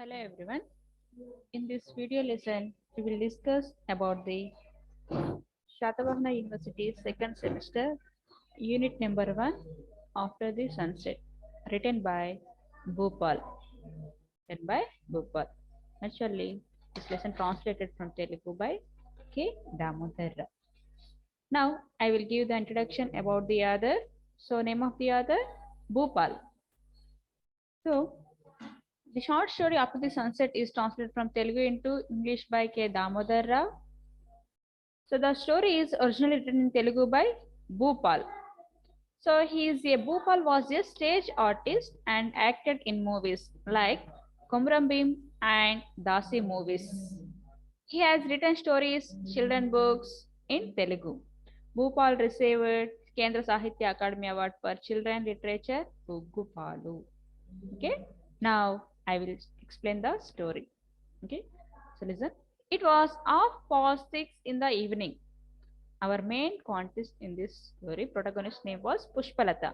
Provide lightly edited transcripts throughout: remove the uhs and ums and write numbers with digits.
Hello everyone. In this video lesson, we will discuss about the Shatavahana University second semester unit number 1 After the Sunset, written by Bhopal. Written by Bhopal. Naturally, this lesson translated from Telugu by K. Damodar. Now, I will give the introduction about the author. So, name of the author Bhopal. So, the short story After the Sunset is translated from Telugu into English by K. Damodar Rao. So the story is originally written in Telugu by Bhopal. So Bhopal was a stage artist and acted in movies like Kumram Bhim and Dasi movies. He has written stories, children books in Telugu. Bhopal received Kendra Sahitya Academy Award for Children Literature Buggupalu. Okay, now I will explain the story. Okay, so listen. It was 6:30 in the evening. Our main contest in this story, protagonist name was Pushpalata.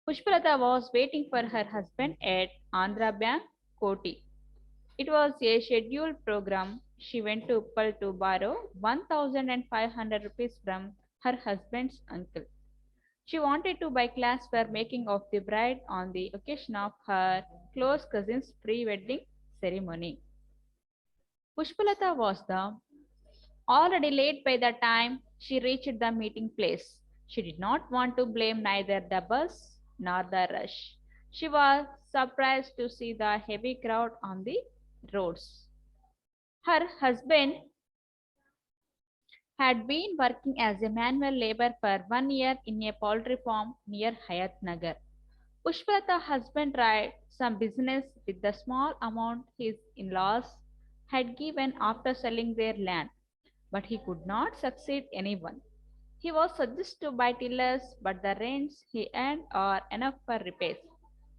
Pushpalata was waiting for her husband at Andhra Bank, Koti. It was a scheduled program. She went to Uppal to borrow 1,500 rupees from her husband's uncle. She wanted to buy clothes for making of the bride on the occasion of her close cousin's pre-wedding ceremony. Pushpalata was the already late by the time she reached the meeting place. She did not want to blame neither the bus nor the rush. She was surprised to see the heavy crowd on the roads. Her husband had been working as a manual labor for 1 year in a poultry farm near Hayat Nagar. Pushpalata's husband tried some business with the small amount his in-laws had given after selling their land, but he could not succeed anyone. He was suggested to buy tillers, but the rents he earned are enough for repairs.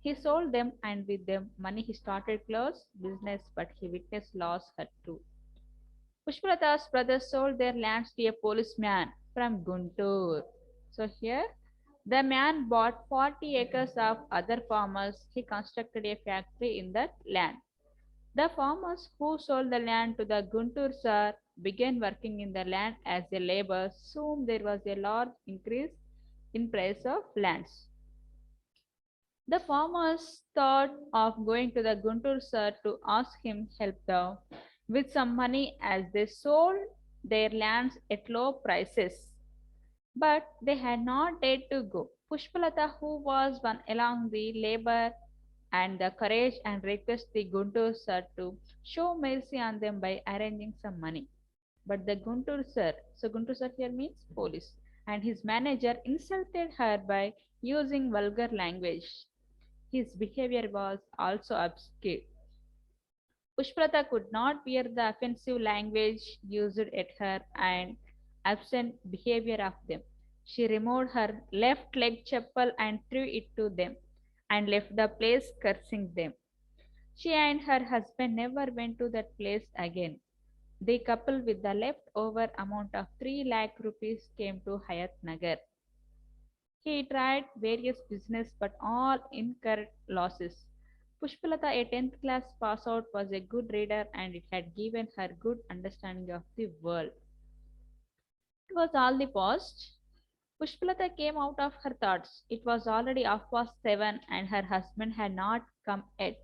He sold them, and with the money he started clothes business, but he witnessed loss too. Pushpalata's brothers sold their lands to a policeman from Guntur. So here, the man bought 40 acres of other farmers. He constructed a factory in that land. The farmers who sold the land to the Guntur sir began working in the land as a labor. Soon there was a large increase in price of lands. The farmers thought of going to the Guntur sir to ask him help though, with some money as they sold their lands at low prices. But they had not dared to go. Pushpalata, who was one along the labor and the courage and request the Guntur sir to show mercy on them by arranging some money. But the Guntur sir, so Guntur sir here means police, and his manager insulted her by using vulgar language. His behavior was also obscure. Pushpalata could not bear the offensive language used at her and absent behavior of them. She removed her left leg chappal and threw it to them, and left the place cursing them. She and her husband never went to that place again. The couple with the leftover amount of 3 lakh rupees came to Hayat Nagar. He tried various business but all incurred losses. Pushpalata, a 10th class pass out, was a good reader and it had given her good understanding of the world. It was all the past. Pushpalata came out of her thoughts. It was already 7:30 and her husband had not come yet.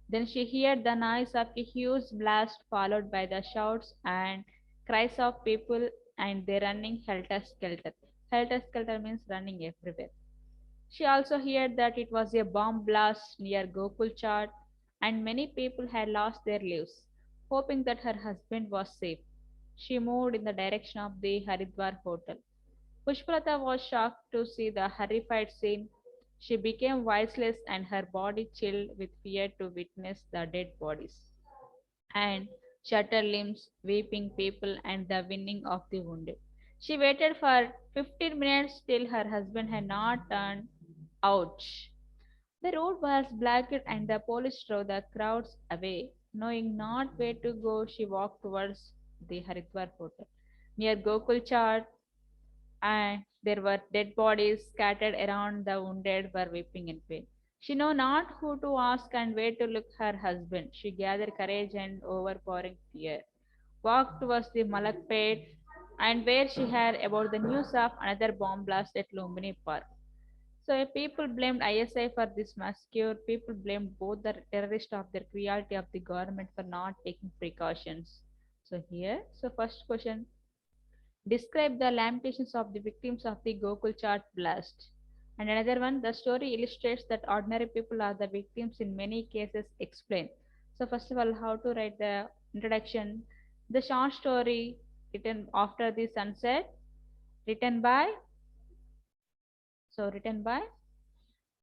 Then she heard the noise of a huge blast followed by the shouts and cries of people and they running helter skelter. Helter skelter means running everywhere. She also heard that it was a bomb blast near Gokul Chat and many people had lost their lives. Hoping that her husband was safe, she moved in the direction of the Haridwar hotel. Pushpalata was shocked to see the horrified scene. She became voiceless and her body chilled with fear to witness the dead bodies and shattered limbs, weeping people, and the winning of the wounded. She waited for 15 minutes till her husband had not turned out. The road was blocked and the police drove the crowds away. Knowing not where to go, she walked towards the Haridwar hotel. Near Gokul Chat, and there were dead bodies scattered around. The wounded were weeping in pain. She knew not who to ask and where to look her husband. She gathered courage and overpowering fear. Walked towards the Malakpet and where she heard about the news of another bomb blast at Lumbini Park. So people blamed ISI for this massacre. People blamed both the terrorists of the cruelty of the government for not taking precautions. So here, so first question, describe the lamentations of the victims of the Gokul Chat blast. And another one, the story illustrates that ordinary people are the victims in many cases. Explain. So first of all, how to write the introduction. The short story written after the sunset, written by, so written by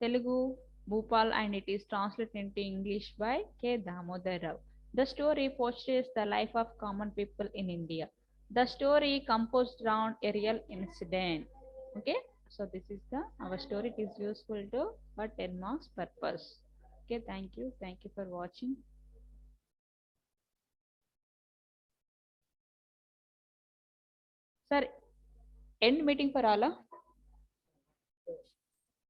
Telugu, Bhupal, and it is translated into English by K. Damodar Rao. The story portrays the life of common people in India. The story composed around a real incident. Okay, so this is the our story. It is useful to for 10 marks purpose. Okay, thank you. Thank you for watching. Sir, end meeting for all.